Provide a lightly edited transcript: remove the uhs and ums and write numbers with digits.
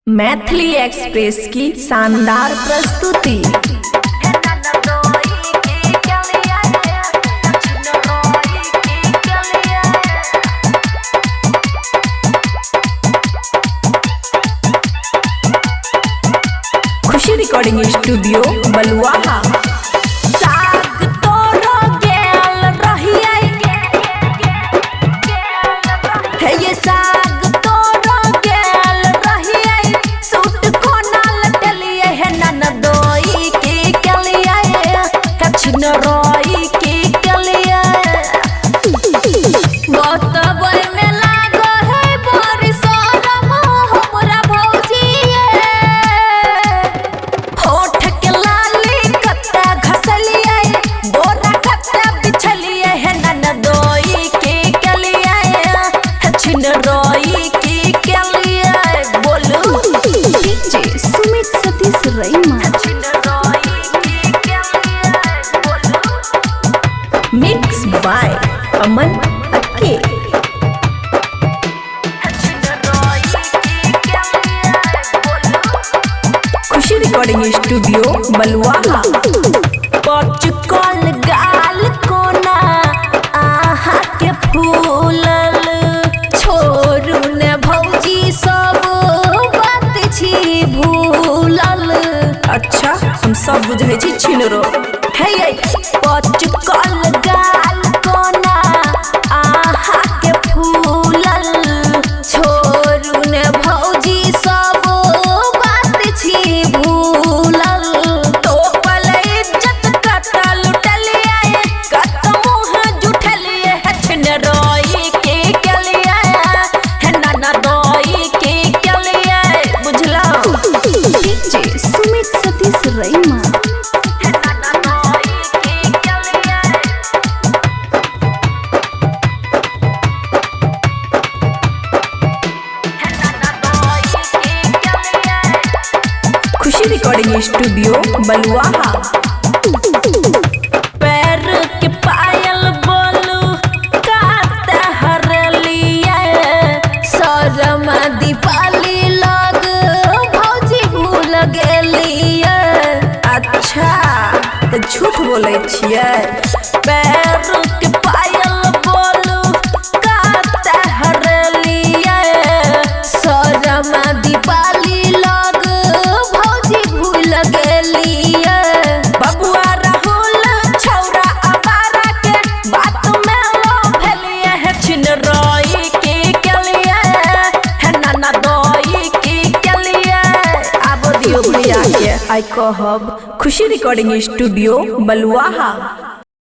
Maithili express की शानदार प्रस्तुति। Khushi recording studio Baluaha. Mix by Aman Akke. Khushi recording studio बलुआहा। पचकल गाल कोना आहा के फूलल छोरू ने भौजी सब बात छी भूलल। अच्छा हम सब बुझे छी छिनरो है। पचकल गाल कोना आहा के फूलल छोरू ने भौजी सब बात छी भूलल। तो पल इज्जत कटा लुटलिए कत मुँह जुठलिए है छिनरोई के कलिए है नाना दोई के कलिए बुझला। डीजे सुमित सतीश रईमा। खुशी रिकॉर्डिंग स्टूडियो बलुआहा। पैर के पायल बोलू काते हरलिए शरम दीपाली लग भौजी भूल गेलिए। अच्छा तो झूठ बोले छिए। पैर के पायल बोलू काते हरलिए शरम दीपाली लग बबुआ राहुल छौरा अबारा के बात में लो भेलिए है छिनरोई के कलिए है नाना दोई के कलिए। आबो दियो भैया के आई कहब। खुशी रिकॉर्डिंग स्टूडियो बलुआहा।